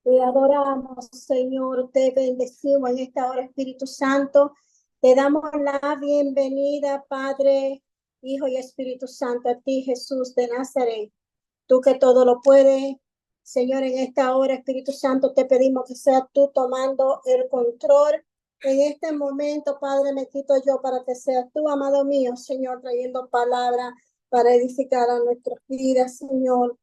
Te adoramos, Señor, te bendecimos en esta hora, Espíritu Santo. Te damos la bienvenida, Padre, Hijo y Espíritu Santo, a ti, Jesús de Nazaret. Tú que todo lo puedes, Señor, en esta hora, Espíritu Santo, te pedimos que seas tú tomando el control. En este momento, Padre, me quito yo para que seas tú, amado mío, Señor, trayendo palabra para edificar a nuestras vidas, Señor.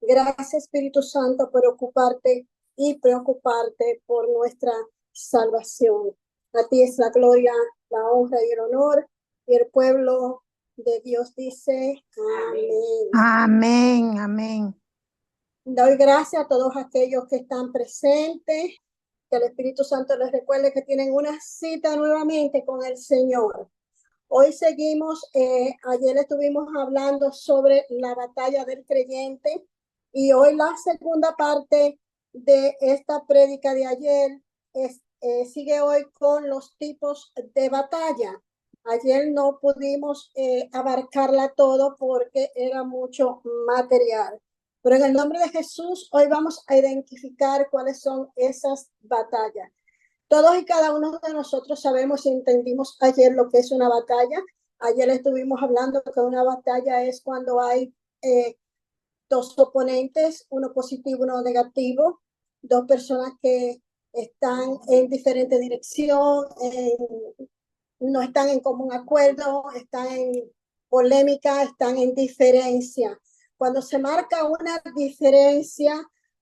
Gracias, Espíritu Santo, por ocuparte y preocuparte por nuestra salvación. A ti es la gloria, la honra y el honor. Y el pueblo de Dios dice, amén. Amén, amén. Doy gracias a todos aquellos que están presentes. Que el Espíritu Santo les recuerde que tienen una cita nuevamente con el Señor. Hoy seguimos, ayer estuvimos hablando sobre la batalla del creyente y hoy la segunda parte de esta prédica de ayer sigue hoy con los tipos de batalla. Ayer no pudimos abarcarla todo porque era mucho material. Pero en el nombre de Jesús, hoy vamos a identificar cuáles son esas batallas. Todos y cada uno de nosotros sabemos y entendimos ayer lo que es una batalla. Ayer estuvimos hablando que una batalla es cuando hay dos oponentes, uno positivo, uno negativo, dos personas que están en diferente dirección, no están en común acuerdo, están en polémica, están en diferencia. Cuando se marca una diferencia,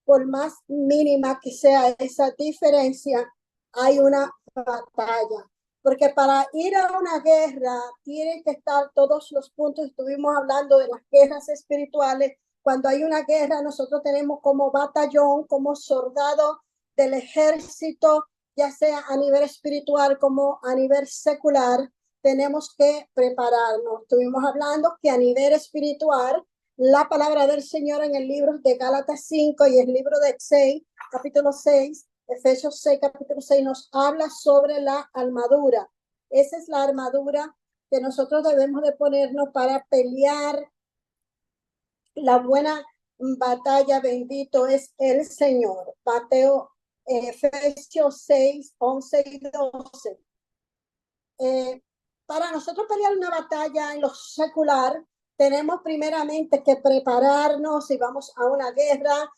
por más mínima que sea esa diferencia, hay una batalla. Porque para ir a una guerra tienen que estar todos los puntos. Estuvimos hablando de las guerras espirituales. Cuando hay una guerra, nosotros tenemos como batallón, como soldado del ejército, ya sea a nivel espiritual como a nivel secular, tenemos que prepararnos. Estuvimos hablando que a nivel espiritual, la palabra del Señor en el libro de Gálatas 5 y el libro de 6, capítulo 6, Efesios 6, capítulo 6, nos habla sobre la armadura. Esa es la armadura que nosotros debemos de ponernos para pelear la buena batalla. Bendito es el Señor. Efesios 6, 11 y 12. Para nosotros pelear una batalla en lo secular, tenemos primeramente que prepararnos si vamos a una guerra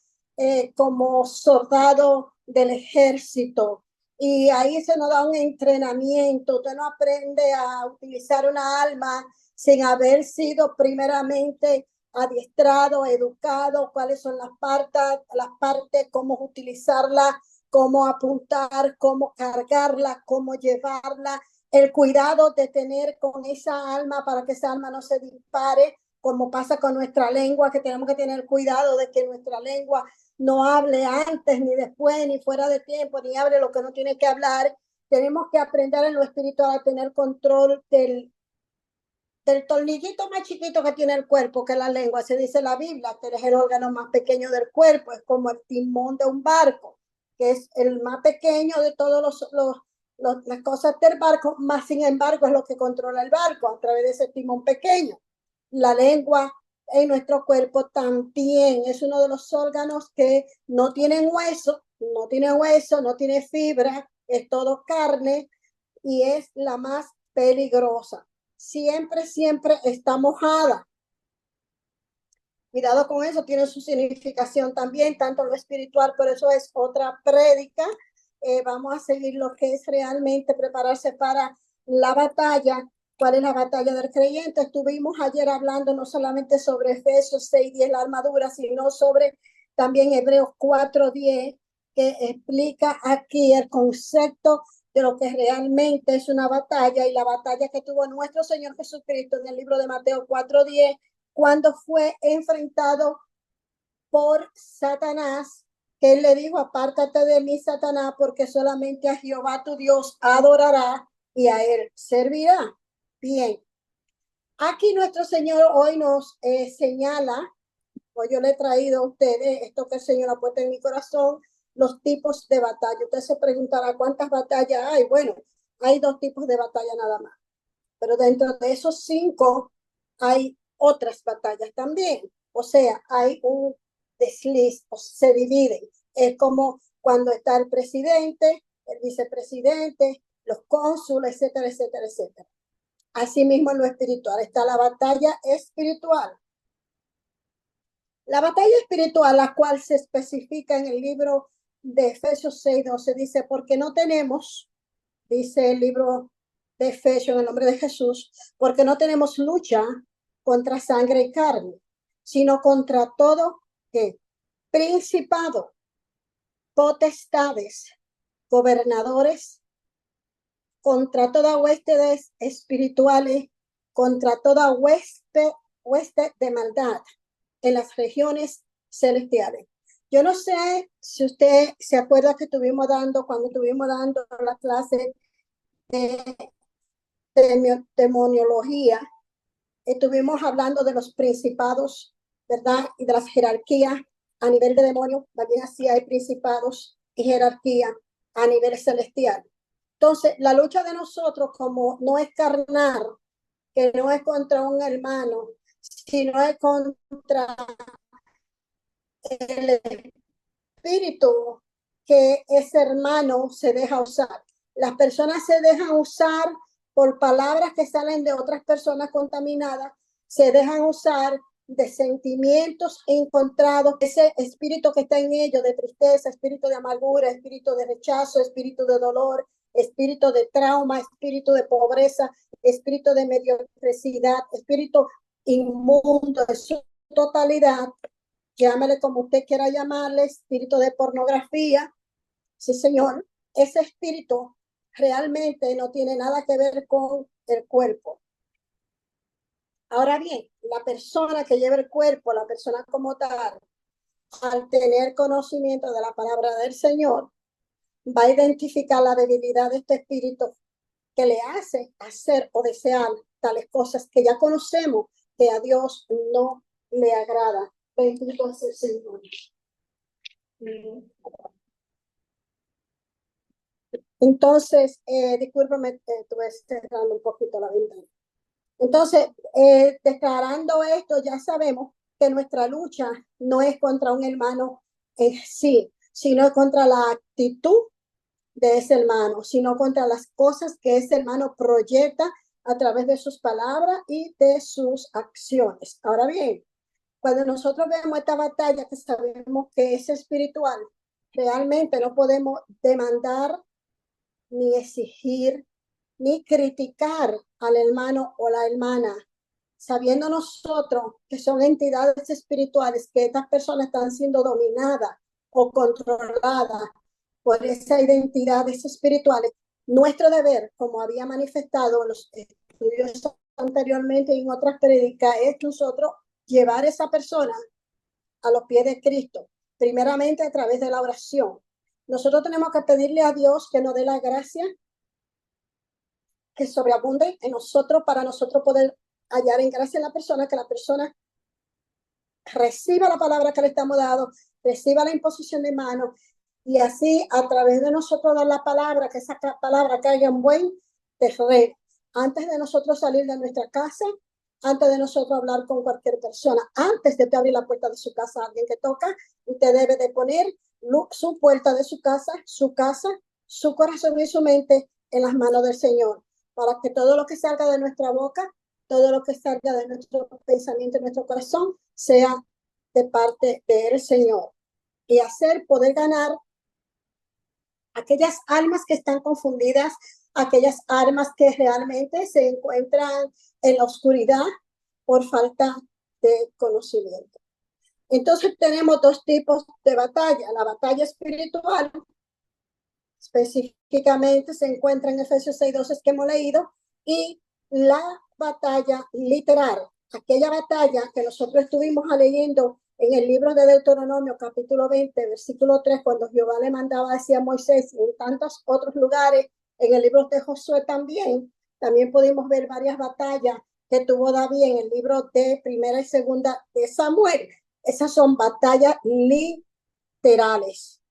como soldado del ejército. Y ahí se nos da un entrenamiento. Usted no aprende a utilizar una arma sin haber sido primeramente adiestrado, educado, cuáles son las partes, cómo utilizarla, cómo apuntar, cómo cargarla, cómo llevarla, el cuidado de tener con esa alma para que esa alma no se dispare, como pasa con nuestra lengua, que tenemos que tener cuidado de que nuestra lengua no hable antes, ni después, ni fuera de tiempo, ni hable lo que no tiene que hablar. Tenemos que aprender en lo espiritual a tener control del tornillito más chiquito que tiene el cuerpo, que es la lengua. Se dice la Biblia, que es el órgano más pequeño del cuerpo, es como el timón de un barco, que es el más pequeño de todos las cosas del barco, más sin embargo es lo que controla el barco a través de ese timón pequeño. La lengua en nuestro cuerpo también es uno de los órganos que no tienen hueso, no tiene fibra, es todo carne y es la más peligrosa. Siempre, siempre está mojada. Cuidado con eso, tiene su significación también, tanto lo espiritual, pero eso es otra prédica. Vamos a seguir lo que es realmente prepararse para la batalla. ¿Cuál es la batalla del creyente? Estuvimos ayer hablando no solamente sobre Efesios 6:10, la armadura, sino sobre también Hebreos 4:10, que explica aquí el concepto de lo que realmente es una batalla y la batalla que tuvo nuestro Señor Jesucristo en el libro de Mateo 4:10, cuando fue enfrentado por Satanás, que él le dijo, apártate de mí, Satanás, porque solamente a Jehová tu Dios adorará y a él servirá. Bien, aquí nuestro Señor hoy nos señala, pues yo le he traído a ustedes esto que el Señor ha puesto en mi corazón, los tipos de batalla. Usted se preguntará cuántas batallas hay. Bueno, hay dos tipos de batalla nada más, pero dentro de esos cinco hay otras batallas también. O sea, hay un desliz, o se dividen. Es como cuando está el presidente, el vicepresidente, los cónsules, etcétera, etcétera, etcétera. Asimismo, en lo espiritual está la batalla espiritual. La batalla espiritual, la cual se especifica en el libro de Efesios 6:12, dice, porque no tenemos, dice el libro de Efesios en el nombre de Jesús, porque no tenemos lucha contra sangre y carne, sino contra todo ¿qué? Principado, potestades, gobernadores, contra toda hueste espirituales, contra toda hueste de maldad en las regiones celestiales. Yo no sé si usted se acuerda que cuando estuvimos dando la clase de demoniología, estuvimos hablando de los principados, ¿verdad? Y de las jerarquías a nivel de demonio, también así hay principados y jerarquía a nivel celestial. Entonces, la lucha de nosotros como no es carnal, que no es contra un hermano, sino es contra el espíritu que ese hermano se deja usar. Las personas se dejan usar por palabras que salen de otras personas contaminadas, se dejan usar de sentimientos encontrados, ese espíritu que está en ellos de tristeza, espíritu de amargura, espíritu de rechazo, espíritu de dolor, espíritu de trauma, espíritu de pobreza, espíritu de mediocridad, espíritu inmundo de su totalidad. Llámele como usted quiera llamarle, espíritu de pornografía. Sí, señor, ese espíritu realmente no tiene nada que ver con el cuerpo. Ahora bien, la persona que lleva el cuerpo, la persona como tal, al tener conocimiento de la palabra del Señor, va a identificar la debilidad de este espíritu que le hace hacer o desear tales cosas que ya conocemos que a Dios no le agrada. Bendito es el Señor. Entonces, discúlpame, estuve cerrando un poquito la ventana. Entonces, declarando esto, ya sabemos que nuestra lucha no es contra un hermano en sí, sino contra la actitud de ese hermano, sino contra las cosas que ese hermano proyecta a través de sus palabras y de sus acciones. Ahora bien, cuando nosotros vemos esta batalla que sabemos que es espiritual, realmente no podemos demandar ni exigir ni criticar al hermano o la hermana, sabiendo nosotros que son entidades espirituales, que estas personas están siendo dominadas o controladas por esas identidades espirituales. Nuestro deber, como había manifestado en los estudios anteriormente y en otras prédicas, es nosotros llevar a esa persona a los pies de Cristo, primeramente a través de la oración. Nosotros tenemos que pedirle a Dios que nos dé la gracia que sobreabunde en nosotros para nosotros poder hallar en gracia en la persona, que la persona reciba la palabra que le estamos dando, reciba la imposición de mano y así a través de nosotros dar la palabra, que esa palabra caiga en buen terreno. Antes de nosotros salir de nuestra casa, antes de nosotros hablar con cualquier persona, antes de abrir la puerta de su casa a alguien que toca, usted debe de poner su puerta de su casa, su corazón y su mente en las manos del Señor, para que todo lo que salga de nuestra boca, todo lo que salga de nuestro pensamiento, de nuestro corazón, sea de parte del Señor. Y poder ganar aquellas almas que están confundidas, aquellas almas que realmente se encuentran en la oscuridad por falta de conocimiento. Entonces tenemos dos tipos de batalla. La batalla espiritual, específicamente se encuentra en Efesios 6:12 que hemos leído, y la batalla literal, aquella batalla que nosotros estuvimos leyendo en el libro de Deuteronomio, capítulo 20, versículo 3, cuando Jehová le mandaba decir a Moisés, y en tantos otros lugares, en el libro de Josué también pudimos ver varias batallas que tuvo David en el libro de Primera y Segunda de Samuel. Esas son batallas literales.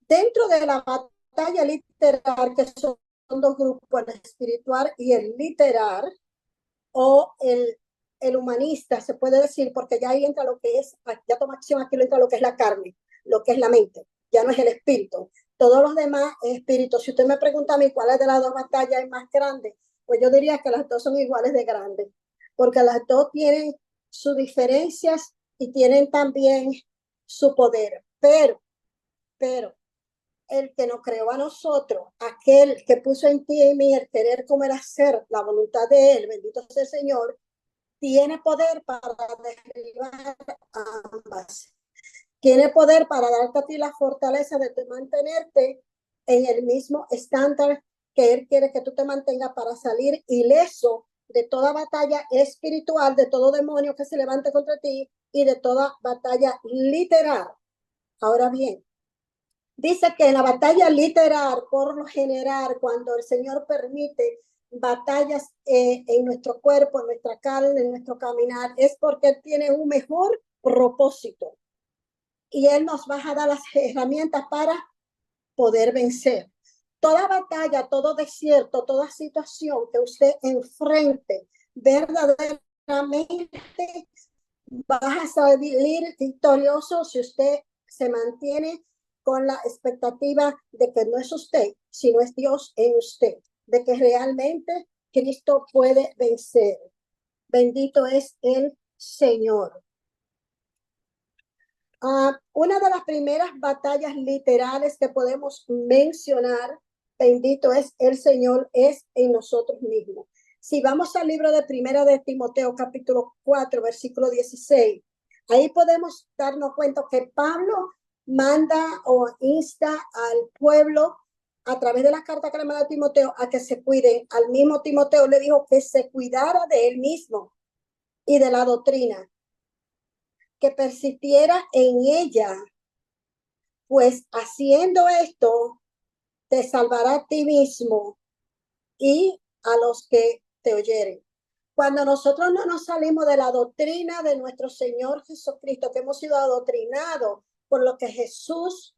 Dentro de la batalla literal, que son dos grupos, el espiritual y el literal, o el humanista, se puede decir, porque ya ahí entra lo que es, ya toma acción, aquí lo entra lo que es la carne. lo que es la mente, ya no es el espíritu. Todos los demás es espíritu. Si usted me pregunta a mí cuál es de las dos batallas es más grande, pues yo diría que las dos son iguales de grandes, porque las dos tienen sus diferencias y tienen también su poder. Pero, el que nos creó a nosotros, aquel que puso en ti y en mí el querer como el hacer, la voluntad de él, bendito sea el Señor, tiene poder para derribar ambas. Tiene poder para darte a ti la fortaleza de mantenerte en el mismo estándar que Él quiere que tú te mantengas para salir ileso de toda batalla espiritual, de todo demonio que se levante contra ti y de toda batalla literal. Ahora bien, dice que en la batalla literal, por lo general, cuando el Señor permite batallas en nuestro cuerpo, en nuestra carne, en nuestro caminar, es porque Él tiene un mejor propósito. Y Él nos va a dar las herramientas para poder vencer. Toda batalla, todo desierto, toda situación que usted enfrente, verdaderamente vas a salir victorioso si usted se mantiene con la expectativa de que no es usted, sino es Dios en usted, de que realmente Cristo puede vencer. Bendito es el Señor. Una de las primeras batallas literales que podemos mencionar, bendito es el Señor, es en nosotros mismos. Si vamos al libro de Primera de Timoteo, capítulo 4, versículo 16, ahí podemos darnos cuenta que Pablo manda o insta al pueblo a través de la carta que le manda a Timoteo a que se cuiden. Al mismo Timoteo le dijo que se cuidara de él mismo y de la doctrina, que persistiera en ella, pues haciendo esto te salvará a ti mismo y a los que te oyeren. Cuando nosotros no nos salimos de la doctrina de nuestro Señor Jesucristo, que hemos sido adoctrinados por lo que Jesús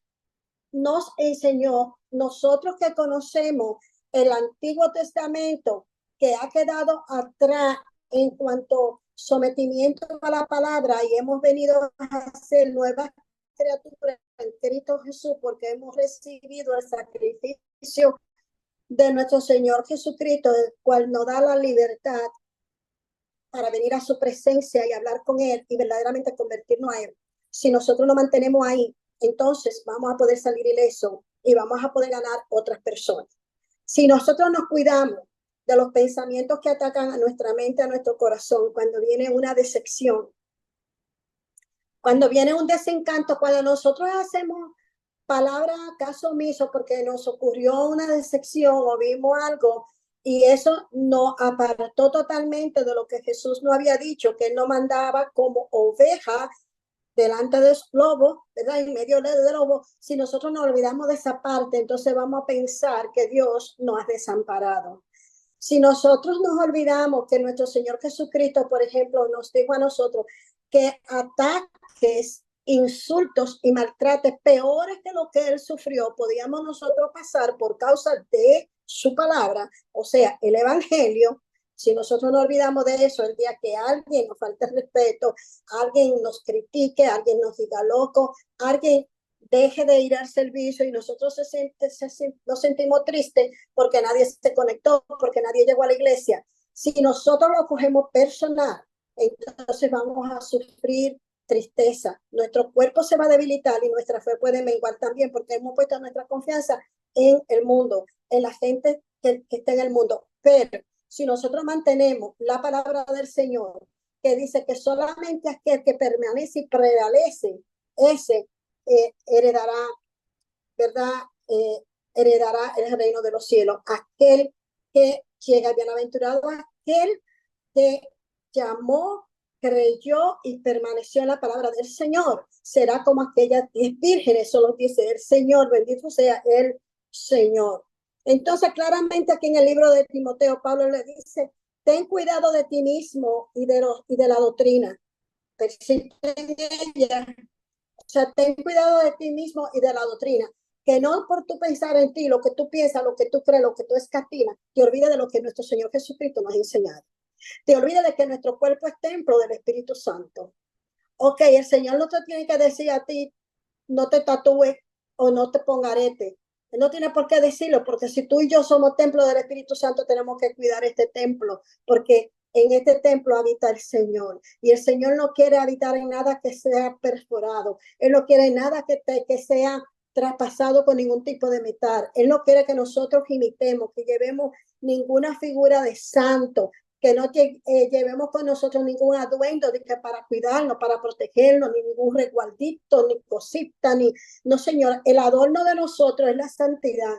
nos enseñó, nosotros que conocemos el Antiguo Testamento, que ha quedado atrás en cuanto sometimiento a la palabra y hemos venido a ser nuevas criaturas en Cristo Jesús porque hemos recibido el sacrificio de nuestro Señor Jesucristo, el cual nos da la libertad para venir a su presencia y hablar con Él y verdaderamente convertirnos a Él. Si nosotros nos mantenemos ahí, entonces vamos a poder salir ileso y vamos a poder ganar otras personas. Si nosotros nos cuidamos de los pensamientos que atacan a nuestra mente, a nuestro corazón, cuando viene una decepción, cuando viene un desencanto, cuando nosotros hacemos palabra caso omiso porque nos ocurrió una decepción o vimos algo y eso nos apartó totalmente de lo que Jesús nos había dicho, que Él nos mandaba como oveja delante de lobo, ¿verdad? En medio de lobo. Si nosotros nos olvidamos de esa parte, entonces vamos a pensar que Dios nos ha desamparado. Si nosotros nos olvidamos que nuestro Señor Jesucristo, por ejemplo, nos dijo a nosotros que ataques, insultos y maltrates peores que lo que Él sufrió, podíamos nosotros pasar por causa de su palabra, o sea, el Evangelio. Si nosotros no olvidamos de eso, el día que alguien nos falte respeto, alguien nos critique, alguien nos diga loco, alguien deje de ir al servicio y nosotros nos sentimos tristes porque nadie se conectó, porque nadie llegó a la iglesia. Si nosotros lo cogemos personal, entonces vamos a sufrir tristeza. Nuestro cuerpo se va a debilitar y nuestra fe puede menguar también porque hemos puesto nuestra confianza en el mundo, en la gente que está en el mundo. Pero si nosotros mantenemos la palabra del Señor, que dice que solamente aquel que permanece y prevalece, ese heredará, ¿verdad? Heredará el reino de los cielos. Aquel que llega bienaventurado, aquel que llamó, creyó y permaneció en la palabra del Señor. Será como aquellas 10 vírgenes, solo dice el Señor, bendito sea el Señor. Entonces, claramente aquí en el libro de Timoteo, Pablo le dice, ten cuidado de ti mismo y de la doctrina. Persiste en ella. O sea, ten cuidado de ti mismo y de la doctrina. Que no por tu pensar en ti, lo que tú piensas, lo que tú crees, lo que tú escatimas, te olvides de lo que nuestro Señor Jesucristo nos ha enseñado. Te olvides de que nuestro cuerpo es templo del Espíritu Santo. Ok, el Señor no te tiene que decir a ti no te tatúes o no te ponga arete. Él no tiene por qué decirlo, porque si tú y yo somos templo del Espíritu Santo, tenemos que cuidar este templo, porque en este templo habita el Señor. Y el Señor no quiere habitar en nada que sea perforado. Él no quiere nada que sea traspasado con ningún tipo de metal. Él no quiere que nosotros imitemos, que llevemos ninguna figura de santo, que no llevemos con nosotros ningún atuendo de que para cuidarnos, para protegernos, ni ningún resguardito, ni cosita, ni... No, Señor, el adorno de nosotros es la santidad.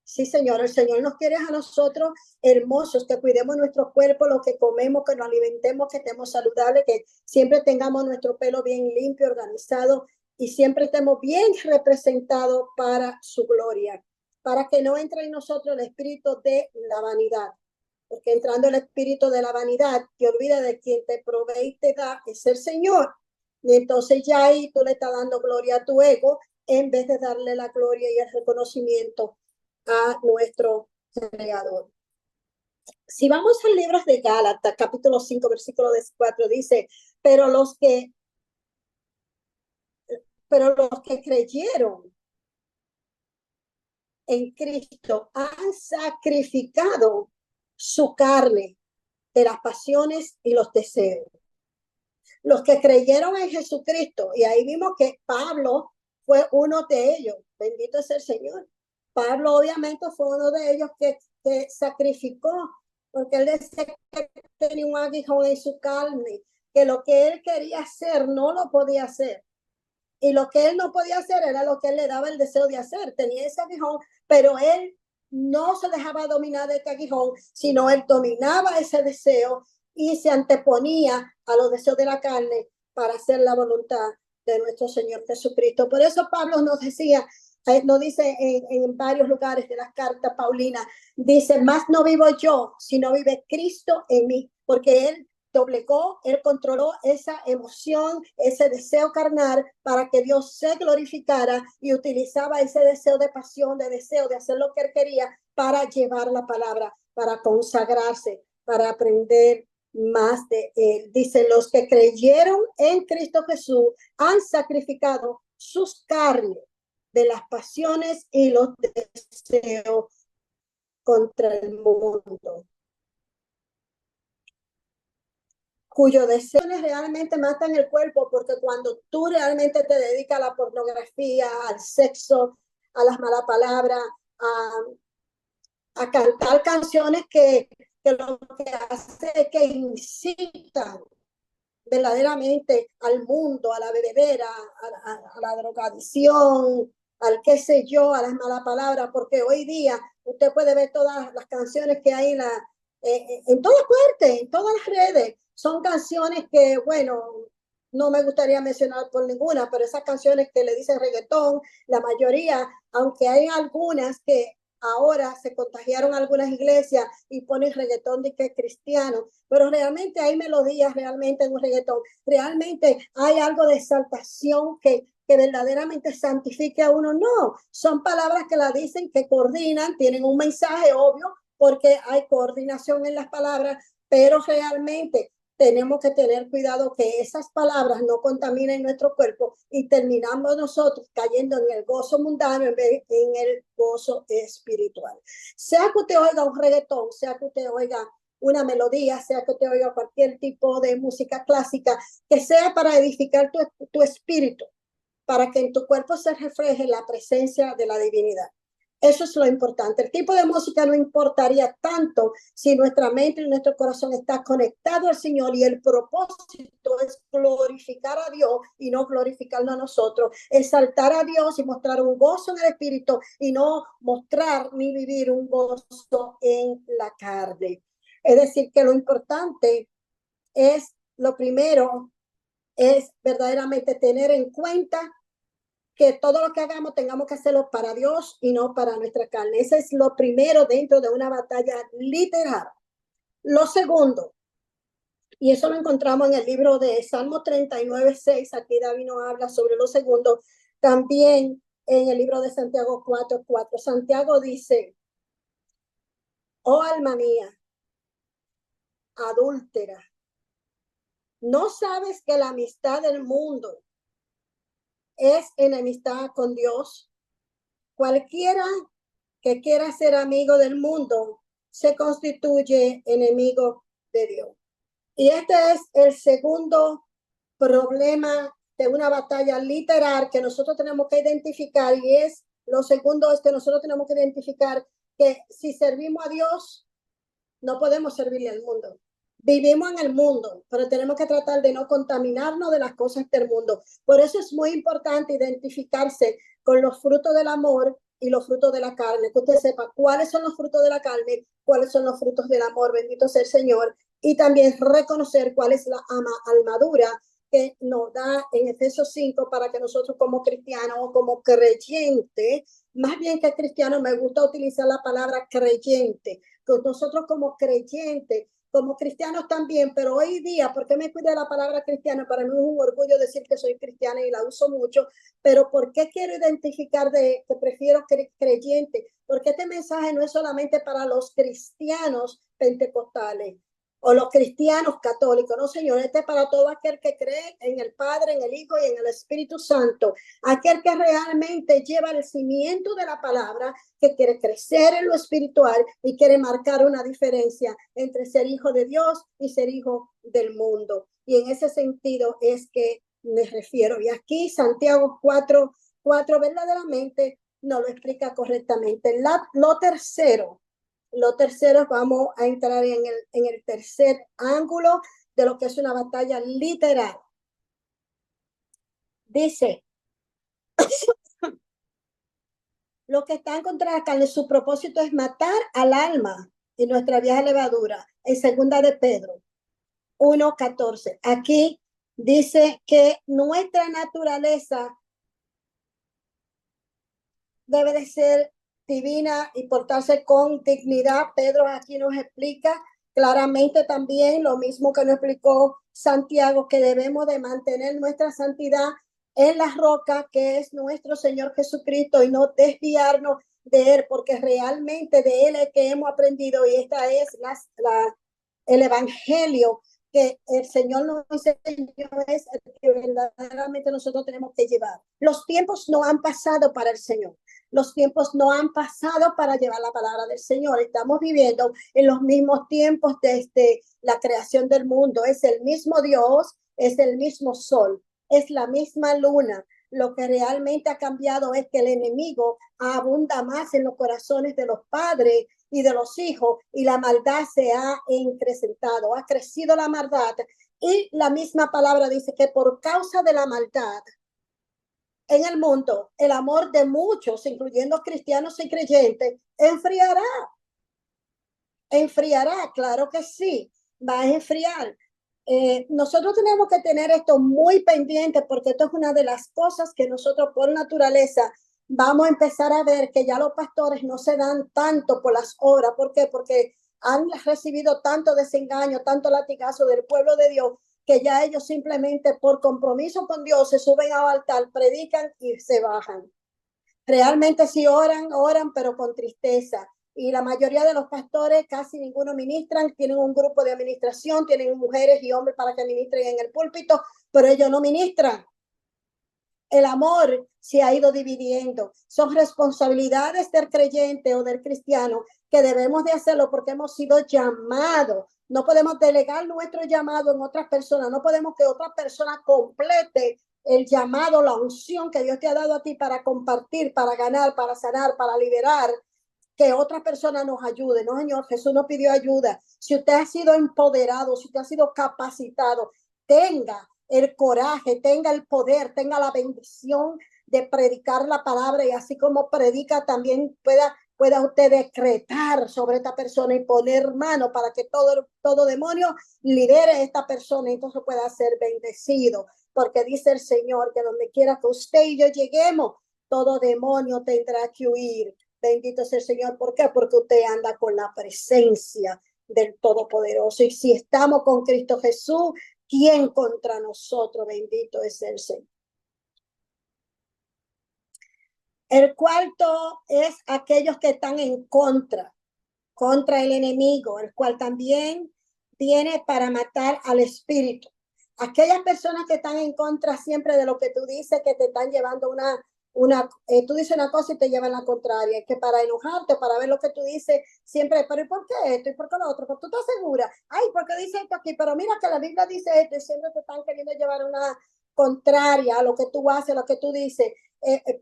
Sí, Señor, el Señor nos quiere a nosotros hermosos, que cuidemos nuestro cuerpo, lo que comemos, que nos alimentemos, que estemos saludables, que siempre tengamos nuestro pelo bien limpio, organizado y siempre estemos bien representados para su gloria, para que no entre en nosotros el espíritu de la vanidad. Porque entrando el espíritu de la vanidad, te olvida de quien te provee y te da, es el Señor. Y entonces ya ahí tú le estás dando gloria a tu ego en vez de darle la gloria y el reconocimiento a nuestro Creador. Si vamos al libro de Gálatas, capítulo 5, versículo 4, dice, pero los que creyeron en Cristo han sacrificado su carne de las pasiones y los deseos. Los que creyeron en Jesucristo, y ahí vimos que Pablo fue uno de ellos, bendito es el Señor. Pablo obviamente fue uno de ellos que sacrificó, porque él decía que tenía un aguijón en su carne, que lo que él quería hacer no lo podía hacer. Y lo que él no podía hacer era lo que él le daba el deseo de hacer. Tenía ese aguijón, pero él no se dejaba dominar de este aguijón, sino él dominaba ese deseo y se anteponía a los deseos de la carne para hacer la voluntad de nuestro Señor Jesucristo. Por eso Pablo nos decía, nos dice en varios lugares de las cartas paulinas, dice, más no vivo yo, sino vive Cristo en mí, porque él doblegó, él controló esa emoción, ese deseo carnal para que Dios se glorificara y utilizaba ese deseo de pasión, de deseo de hacer lo que él quería para llevar la palabra, para consagrarse, para aprender más de él. Dice, los que creyeron en Cristo Jesús han sacrificado sus carnes de las pasiones y los deseos contra el mundo, cuyos deseos realmente matan el cuerpo, porque cuando tú realmente te dedicas a la pornografía, al sexo, a las malas palabras, a cantar canciones que lo que hace es que incitan verdaderamente al mundo, a la bebedera, a la drogadicción, al qué sé yo, a las malas palabras, porque hoy día usted puede ver todas las canciones que hay en todas partes, en todas las redes. Son canciones que, bueno, no me gustaría mencionar por ninguna, pero esas canciones que le dicen reggaetón, la mayoría, aunque hay algunas que ahora se contagiaron algunas iglesias y ponen reggaetón de que es cristiano, pero realmente hay melodías realmente en un reggaetón, realmente hay algo de exaltación que verdaderamente santifique a uno. No, son palabras que la dicen, que coordinan, tienen un mensaje obvio, porque hay coordinación en las palabras, pero realmente tenemos que tener cuidado que esas palabras no contaminen nuestro cuerpo y terminamos nosotros cayendo en el gozo mundano en vez en el gozo espiritual. Sea que usted oiga un reggaetón, sea que usted oiga una melodía, sea que usted oiga cualquier tipo de música clásica, que sea para edificar tu espíritu, para que en tu cuerpo se refleje la presencia de la divinidad. Eso es lo importante. El tipo de música no importaría tanto si nuestra mente y nuestro corazón está conectado al Señor y el propósito es glorificar a Dios y no glorificarnos a nosotros, exaltar a Dios y mostrar un gozo en el espíritu y no mostrar ni vivir un gozo en la carne. Es decir, que lo importante es, lo primero, es verdaderamente tener en cuenta que todo lo que hagamos tengamos que hacerlo para Dios y no para nuestra carne. Ese es lo primero dentro de una batalla literal. Lo segundo, y eso lo encontramos en el libro de Salmo 39:6, aquí David nos habla sobre lo segundo, también en el libro de Santiago 4:4. Santiago dice, oh alma mía, adúltera, ¿no sabes que la amistad del mundo es enemistad con Dios. Cualquiera que quiera ser amigo del mundo se constituye enemigo de Dios. Y este es el segundo problema de una batalla literal que nosotros tenemos que identificar, y es lo segundo es que nosotros tenemos que identificar que si servimos a Dios, no podemos servirle al mundo. Vivimos en el mundo, pero tenemos que tratar de no contaminarnos de las cosas del mundo. Por eso es muy importante identificarse con los frutos del amor y los frutos de la carne, que usted sepa cuáles son los frutos de la carne, cuáles son los frutos del amor, bendito sea el Señor, y también reconocer cuál es la armadura que nos da en Efesios 5 para que nosotros como cristianos o como creyentes, más bien que cristianos, me gusta utilizar la palabra creyente, que nosotros como creyentes, como cristianos también, pero hoy día, ¿por qué me cuida la palabra cristiana? Para mí es un orgullo decir que soy cristiana y la uso mucho, pero ¿por qué quiero identificar que prefiero creyente? Porque este mensaje no es solamente para los cristianos pentecostales o los cristianos católicos, no, Señor, este es para todo aquel que cree en el Padre, en el Hijo y en el Espíritu Santo, aquel que realmente lleva el cimiento de la palabra, que quiere crecer en lo espiritual y quiere marcar una diferencia entre ser hijo de Dios y ser hijo del mundo. Y en ese sentido es que me refiero. Y aquí Santiago 4 verdaderamente no lo explica correctamente. Lo tercero, vamos a entrar en el tercer ángulo de lo que es una batalla literal. Dice, lo que está en contra de la carne, su propósito es matar al alma y nuestra vieja levadura. En segunda de Pedro 1:14. Aquí dice que nuestra naturaleza debe de ser divina y portarse con dignidad. Pedro aquí nos explica claramente también lo mismo que nos explicó Santiago, que debemos de mantener nuestra santidad en la roca que es nuestro Señor Jesucristo y no desviarnos de Él, porque realmente de Él es que hemos aprendido, y esta es el Evangelio que el Señor nos enseñó, es el que verdaderamente nosotros tenemos que llevar. Los tiempos no han pasado para el Señor. Los tiempos no han pasado para llevar la palabra del Señor. Estamos viviendo en los mismos tiempos desde la creación del mundo. Es el mismo Dios, es el mismo sol, es la misma luna. Lo que realmente ha cambiado es que el enemigo abunda más en los corazones de los padres y de los hijos, y la maldad se ha incrementado, ha crecido la maldad. Y la misma palabra dice que por causa de la maldad en el mundo, el amor de muchos, incluyendo cristianos y creyentes, enfriará. Enfriará, claro que sí, va a enfriar. Nosotros tenemos que tener esto muy pendiente, porque esto es una de las cosas que nosotros por naturaleza vamos a empezar a ver, que ya los pastores no se dan tanto por las obras. ¿Por qué? Porque han recibido tanto desengaño, tanto latigazo del pueblo de Dios, que ya ellos simplemente por compromiso con Dios se suben al altar, predican y se bajan. Realmente sí oran, pero con tristeza. Y la mayoría de los pastores, casi ninguno ministran, tienen un grupo de administración, tienen mujeres y hombres para que ministren en el púlpito, pero ellos no ministran. El amor se ha ido dividiendo. Son responsabilidades del creyente o del cristiano que debemos de hacerlo porque hemos sido llamados. No podemos delegar nuestro llamado en otras personas. No podemos que otra persona complete el llamado, la unción que Dios te ha dado a ti para compartir, para ganar, para sanar, para liberar, que otra persona nos ayude. No, Señor, Jesús nos pidió ayuda. Si usted ha sido empoderado, si usted ha sido capacitado, tenga el coraje, tenga el poder, tenga la bendición de predicar la palabra, y así como predica también pueda usted decretar sobre esta persona y poner mano para que todo demonio libere a esta persona y entonces pueda ser bendecido, porque dice el Señor que donde quiera que usted y yo lleguemos, todo demonio tendrá que huir. Bendito sea el Señor. ¿Por qué? Porque usted anda con la presencia del Todopoderoso. Y si estamos con Cristo Jesús, ¿quién contra nosotros? Bendito es el Señor. El cuarto es aquellos que están en contra el enemigo, el cual también viene para matar al espíritu. aquellas personas que están en contra siempre de lo que tú dices, que te están llevando tú dices una cosa y te llevan la contraria, que para enojarte, para ver lo que tú dices, siempre, pero ¿y por qué esto? ¿Y por qué lo otro? Pues tú estás segura, ay, ¿por qué dice esto aquí? Pero mira que la Biblia dice esto y siempre te están queriendo llevar una contraria a lo que tú haces, a lo que tú dices,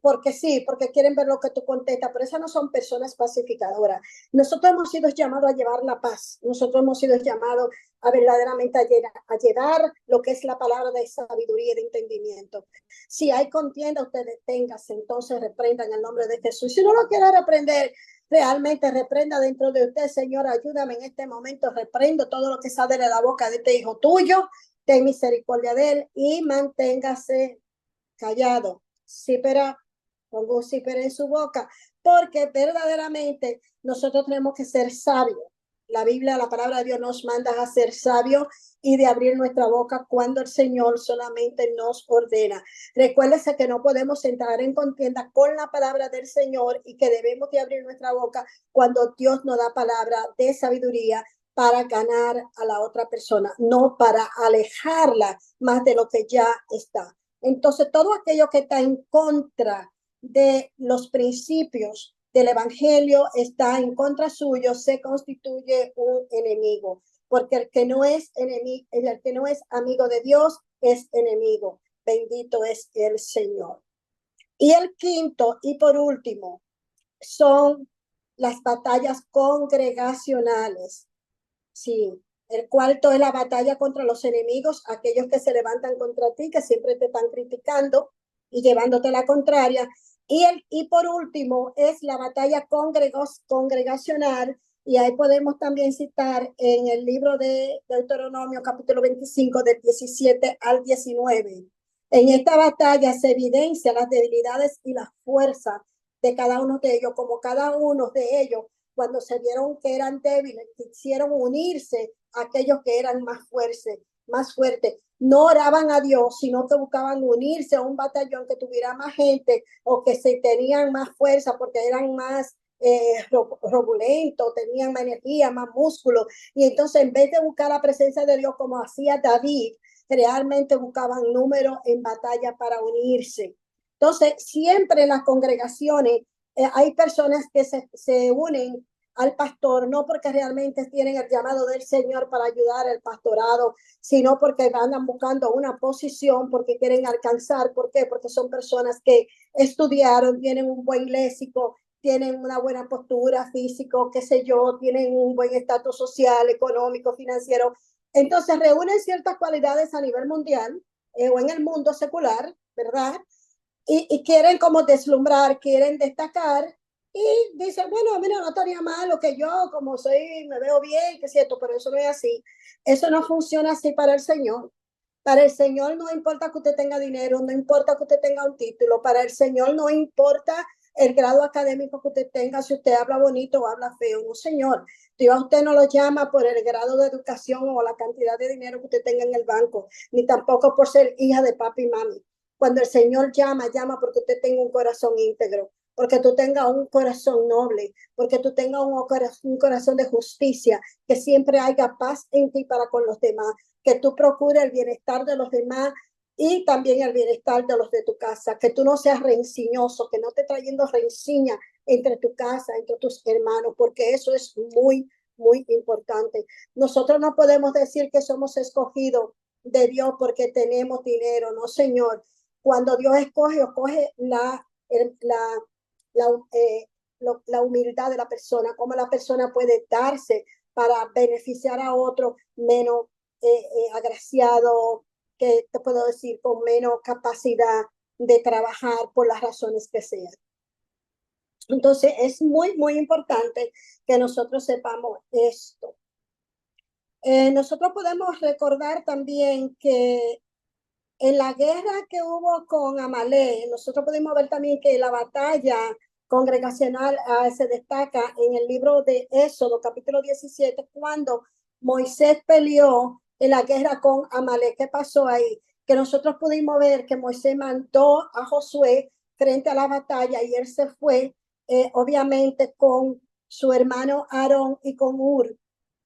porque sí, porque quieren ver lo que tú contestas, pero esas no son personas pacificadoras. Nosotros hemos sido llamados a llevar la paz, nosotros hemos sido llamados a verdaderamente a llevar lo que es la palabra de sabiduría y de entendimiento. Si hay contienda, ustedes ténganse, entonces reprendan en el nombre de Jesús. Si no lo quiere reprender, realmente reprenda dentro de usted, Señor, ayúdame en este momento, reprendo todo lo que sale de la boca de este hijo tuyo, ten misericordia de él y manténgase callado. Sí, pero pongo un zipper en su boca, porque verdaderamente nosotros tenemos que ser sabios. La Biblia, la palabra de Dios nos manda a ser sabios y de abrir nuestra boca cuando el Señor solamente nos ordena. Recuérdese que no podemos entrar en contienda con la palabra del Señor y que debemos de abrir nuestra boca cuando Dios nos da palabra de sabiduría para ganar a la otra persona, no para alejarla más de lo que ya está. Entonces, todo aquello que está en contra de los principios del evangelio está en contra suyo, se constituye un enemigo, porque el que no es enemigo, el que no es amigo de Dios es enemigo. Bendito es el Señor. Y el quinto y por último son las batallas congregacionales. Sí, el cuarto es la batalla contra los enemigos, aquellos que se levantan contra ti, que siempre te están criticando y llevándote la contraria. Y por último es la batalla congregacional, y ahí podemos también citar en el libro de Deuteronomio, capítulo 25, del 17 al 19. En esta batalla se evidencian las debilidades y las fuerzas de cada uno de ellos, como cada uno de ellos cuando se vieron que eran débiles, quisieron unirse a aquellos que eran más fuertes. No oraban a Dios, sino que buscaban unirse a un batallón que tuviera más gente o que se tenían más fuerza porque eran más robulentos, tenían más energía, más músculo. Y entonces, en vez de buscar la presencia de Dios como hacía David, realmente buscaban números en batalla para unirse. Entonces, siempre en las congregaciones hay personas que se unen al pastor, no porque realmente tienen el llamado del Señor para ayudar al pastorado, sino porque andan buscando una posición, porque quieren alcanzar. ¿Por qué? Porque son personas que estudiaron, tienen un buen léxico, tienen una buena postura físico, qué sé yo, tienen un buen estatus social, económico, financiero. Entonces reúnen ciertas cualidades a nivel mundial o en el mundo secular, ¿verdad? Y quieren como deslumbrar, quieren destacar y dicen, bueno, mira, no estaría mal lo que yo, como soy, me veo bien, que es cierto, pero eso no es así. Eso no funciona así para el Señor. Para el Señor no importa que usted tenga dinero, no importa que usted tenga un título, para el Señor no importa el grado académico que usted tenga, si usted habla bonito o habla feo, no, Señor. Dios a usted no lo llama por el grado de educación o la cantidad de dinero que usted tenga en el banco, ni tampoco por ser hija de papi y mami. Cuando el Señor llama, llama porque usted tenga un corazón íntegro, porque tú tengas un corazón noble, porque tú tengas un corazón de justicia, que siempre haya paz en ti para con los demás, que tú procures el bienestar de los demás y también el bienestar de los de tu casa, que tú no seas rencilloso, que no te trayendo rencilla entre tu casa, entre tus hermanos, porque eso es muy, muy importante. Nosotros no podemos decir que somos escogidos de Dios porque tenemos dinero, no, Señor. Cuando Dios escoge la humildad de la persona, cómo la persona puede darse para beneficiar a otro menos agraciado, que te puedo decir, con menos capacidad de trabajar por las razones que sean. Entonces es muy, muy importante que nosotros sepamos esto. Nosotros podemos recordar también que en la guerra que hubo con Amalek, nosotros pudimos ver también que la batalla congregacional se destaca en el libro de Éxodo, capítulo 17, cuando Moisés peleó en la guerra con Amalek. ¿Qué pasó ahí? Que nosotros pudimos ver que Moisés mandó a Josué frente a la batalla y él se fue, obviamente, con su hermano Aarón y con Ur.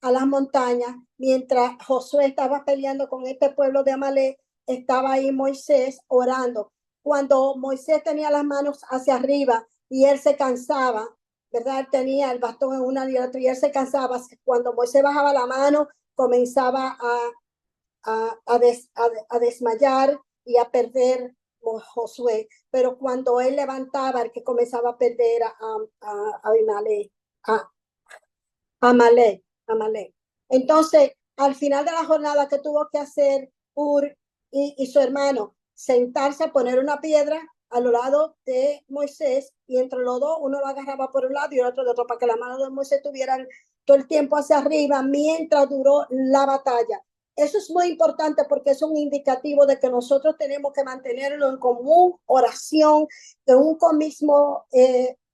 a las montañas, mientras Josué estaba peleando con este pueblo de Amalek, estaba ahí Moisés orando. Cuando Moisés tenía las manos hacia arriba y él se cansaba, ¿verdad? Él tenía el bastón en una y otra y él se cansaba. Cuando Moisés bajaba la mano, comenzaba a desmayar y a perder Josué. Pero cuando él levantaba, el que comenzaba a perder Amalek. Entonces, al final de la jornada, que tuvo que hacer Ur y su hermano? Sentarse a poner una piedra a lo lado de Moisés y entre los dos uno lo agarraba por un lado y el otro de otro para que la mano de Moisés tuvieran todo el tiempo hacia arriba mientras duró la batalla. Eso es muy importante porque es un indicativo de que nosotros tenemos que mantenerlo en común oración, de un mismo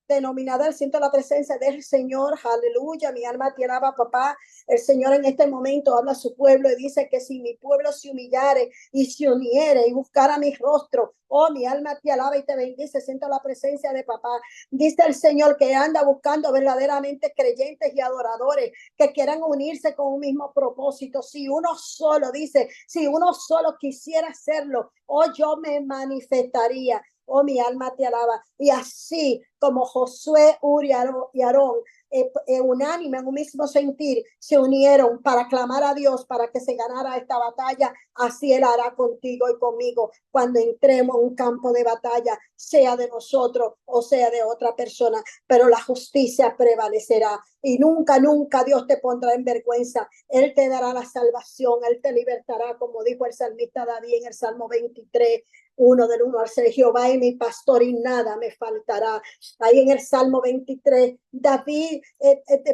denominador. Siento la presencia del Señor, aleluya, mi alma te alaba, papá. El Señor en este momento habla a su pueblo y dice que si mi pueblo se humillare y se uniere y buscara mi rostro, oh, mi alma te alaba y te bendice. Siento la presencia de papá. Dice el Señor que anda buscando verdaderamente creyentes y adoradores que quieran unirse con un mismo propósito. Si uno solo, dice, si uno solo quisiera hacerlo, oh, yo me manifestaría. Oh, mi alma te alaba. Y así como Josué, Uri y Aarón, unánime en un mismo sentir, se unieron para clamar a Dios para que se ganara esta batalla, así Él hará contigo y conmigo cuando entremos en un campo de batalla, sea de nosotros o sea de otra persona, pero la justicia prevalecerá y nunca, nunca Dios te pondrá en vergüenza. Él te dará la salvación, Él te libertará, como dijo el salmista David en el Salmo 23, del 1 al 6, Jehová es mi pastor y nada me faltará. Ahí en el Salmo 23, David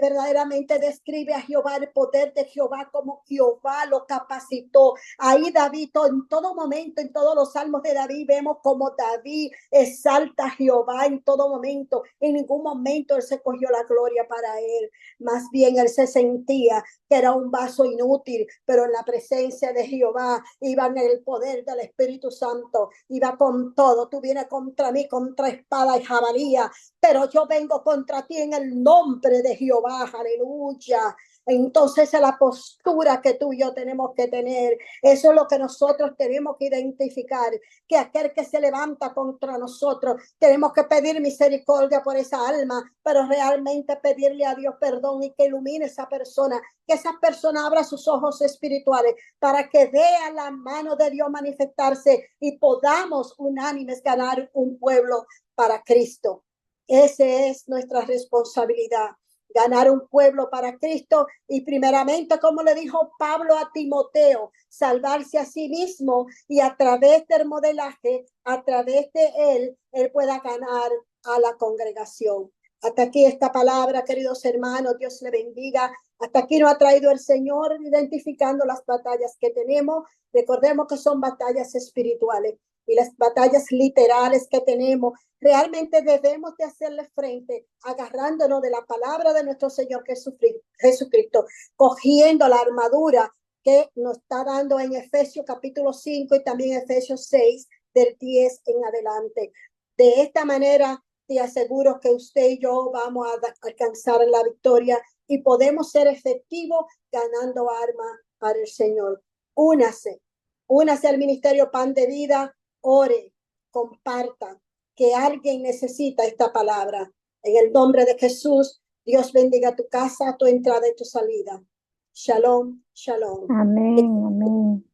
verdaderamente describe a Jehová, el poder de Jehová, como Jehová lo capacitó. Ahí David, en todo momento, en todos los salmos de David, vemos como David exalta a Jehová en todo momento. En ningún momento él se cogió la gloria para él. Más bien él se sentía que era un vaso inútil, pero en la presencia de Jehová iba en el poder del Espíritu Santo, iba con todo. Tú vienes contra mí, contra espada y jabalía, pero yo vengo contra ti en el nombre de Jehová, aleluya. Entonces es la postura que tú y yo tenemos que tener. Eso es lo que nosotros tenemos que identificar, que aquel que se levanta contra nosotros, tenemos que pedir misericordia por esa alma, pero realmente pedirle a Dios perdón y que ilumine esa persona, que esa persona abra sus ojos espirituales para que vea la mano de Dios manifestarse y podamos unánimes ganar un pueblo para Cristo. Esa es nuestra responsabilidad, ganar un pueblo para Cristo y primeramente, como le dijo Pablo a Timoteo, salvarse a sí mismo y a través del modelaje, a través de él pueda ganar a la congregación. Hasta aquí esta palabra, queridos hermanos, Dios le bendiga. Hasta aquí nos ha traído el Señor identificando las batallas que tenemos. Recordemos que son batallas espirituales y las batallas literales que tenemos. Realmente debemos de hacerle frente agarrándonos de la palabra de nuestro Señor Jesucristo, cogiendo la armadura que nos está dando en Efesios capítulo 5 y también Efesios 6 del 10 en adelante. De esta manera te aseguro que usted y yo vamos a alcanzar la victoria y podemos ser efectivos ganando armas para el Señor. Únase al Ministerio Pan de Vida, ore, comparta, que alguien necesita esta palabra. En el nombre de Jesús, Dios bendiga tu casa, tu entrada y tu salida. Shalom, shalom. Amén, amén.